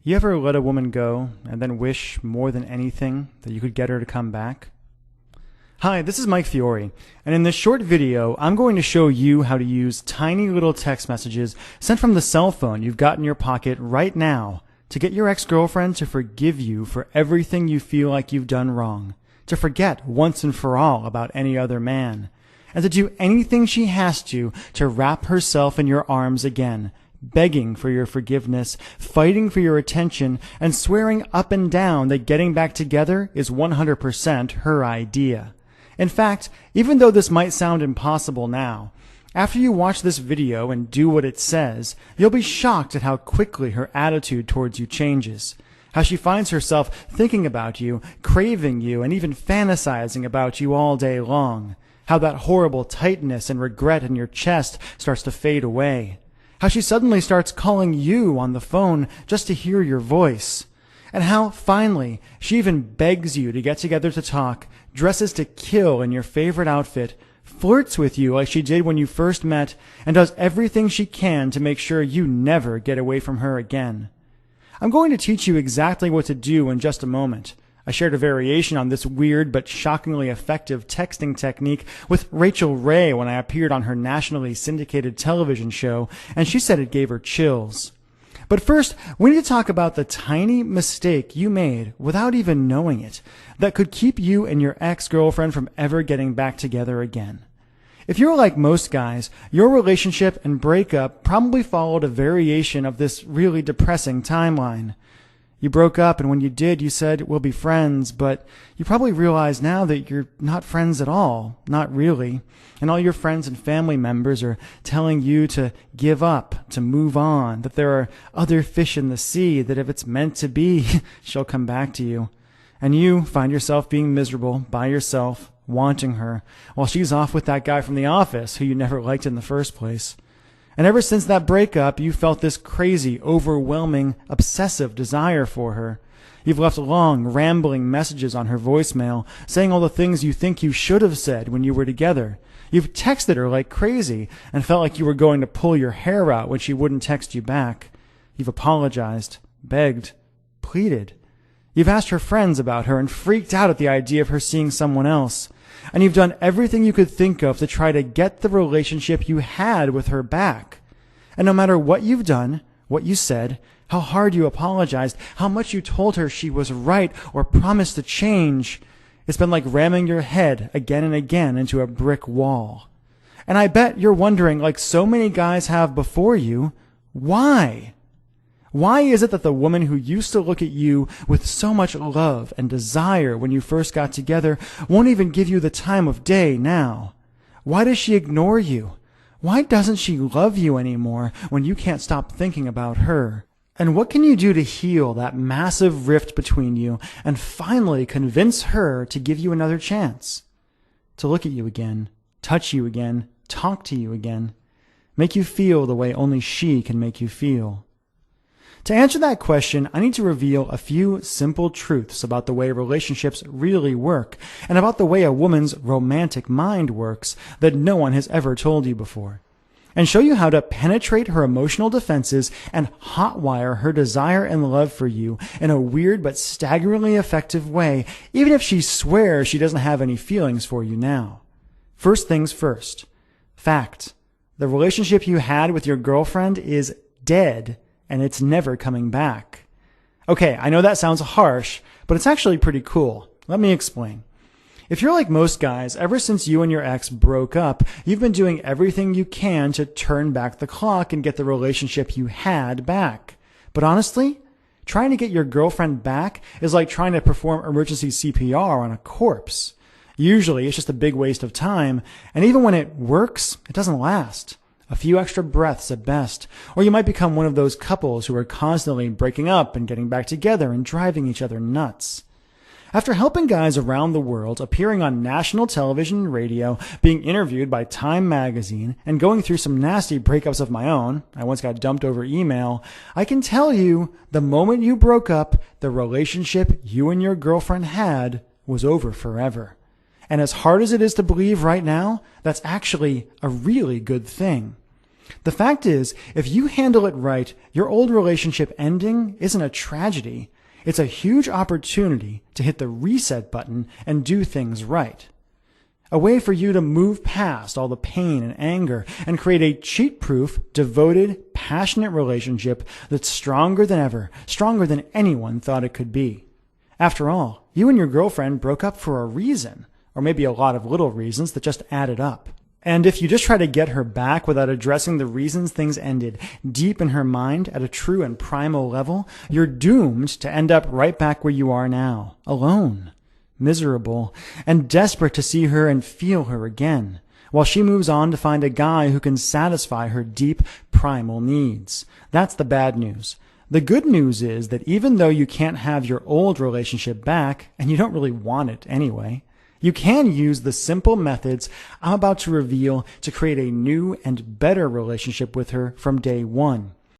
You ever let a woman go and then wish more than anything that you could get her to come back? Hi, this is Mike Fiore, and in this short video, I'm going to show you how to use tiny little text messages sent from the cell phone you've got in your pocket right now to get your ex-girlfriend to forgive you for everything you feel like you've done wrong, to forget once and for all about any other man, and to do anything she has to wrap herself in your arms again, begging for your forgiveness, fighting for your attention, and swearing up and down that getting back together is 100% her idea. In fact, even though this might sound impossible now, after you watch this video and do what it says, you'll be shocked at how quickly her attitude towards you changes, how she finds herself thinking about you, craving you, and even fantasizing about you all day long, how that horrible tightness and regret in your chest starts to fade away, how she suddenly starts calling you on the phone just to hear your voice, and how, finally, she even begs you to get together to talk, dresses to kill in your favorite outfit, flirts with you like she did when you first met, and does everything she can to make sure you never get away from her again. I'm going to teach you exactly what to do in just a moment. I shared a variation on this weird but shockingly effective texting technique with Rachel Ray when I appeared on her nationally syndicated television show, and she said it gave her chills. But first, we need to talk about the tiny mistake you made without even knowing it that could keep you and your ex-girlfriend from ever getting back together again. If you're like most guys, your relationship and breakup probably followed a variation of this really depressing timeline. You broke up, and when you did, you said, "We'll be friends," but you probably realize now that you're not friends at all, not really, and all your friends and family members are telling you to give up, to move on, that there are other fish in the sea, that if it's meant to be, she'll come back to you. And you find yourself being miserable by yourself, wanting her, while she's off with that guy from the office who you never liked in the first place. And ever since that breakup, you felt this crazy, overwhelming, obsessive desire for her. You've left long, rambling messages on her voicemail, saying all the things you think you should have said when you were together. You've texted her like crazy and felt like you were going to pull your hair out when she wouldn't text you back. You've apologized, begged, pleaded. You've asked her friends about her and freaked out at the idea of her seeing someone else. And you've done everything you could think of to try to get the relationship you had with her back. And no matter what you've done, what you said, how hard you apologized, how much you told her she was right or promised to change, it's been like ramming your head again and again into a brick wall. And I bet you're wondering, like so many guys have before you, why? Why is it that the woman who used to look at you with so much love and desire when you first got together won't even give you the time of day now? Why does she ignore you? Why doesn't she love you anymore when you can't stop thinking about her? And what can you do to heal that massive rift between you and finally convince her to give you another chance? To look at you again, touch you again, talk to you again, make you feel the way only she can make you feel. To answer that question, I need to reveal a few simple truths about the way relationships really work and about the way a woman's romantic mind works that no one has ever told you before, and show you how to penetrate her emotional defenses and hotwire her desire and love for you in a weird but staggeringly effective way, even if she swears she doesn't have any feelings for you now. First things first. Fact. The relationship you had with your girlfriend is dead, and it's never coming back. Okay, I know that sounds harsh, but it's actually pretty cool. Let me explain. If you're like most guys, ever since you and your ex broke up, you've been doing everything you can to turn back the clock and get the relationship you had back. But honestly, trying to get your girlfriend back is like trying to perform emergency CPR on a corpse. Usually, it's just a big waste of time, and even when it works, it doesn't last. A few extra breaths at best, or you might become one of those couples who are constantly breaking up and getting back together and driving each other nuts. After helping guys around the world, appearing on national television and radio, being interviewed by Time magazine, and going through some nasty breakups of my own, I once got dumped over email, I can tell you, the moment you broke up, the relationship you and your girlfriend had was over forever. And as hard as it is to believe right now, that's actually a really good thing. The fact is, if you handle it right, your old relationship ending isn't a tragedy. It's a huge opportunity to hit the reset button and do things right. A way for you to move past all the pain and anger and create a cheat-proof, devoted, passionate relationship that's stronger than ever, stronger than anyone thought it could be. After all, you and your girlfriend broke up for a reason, or maybe a lot of little reasons that just added up. And if you just try to get her back without addressing the reasons things ended deep in her mind at a true and primal level, you're doomed to end up right back where you are now, alone, miserable, and desperate to see her and feel her again, while she moves on to find a guy who can satisfy her deep, primal needs. That's the bad news. The good news is that even though you can't have your old relationship back, and you don't really want it anyway, you can use the simple methods I'm about to reveal to create a new and better relationship with her from day one.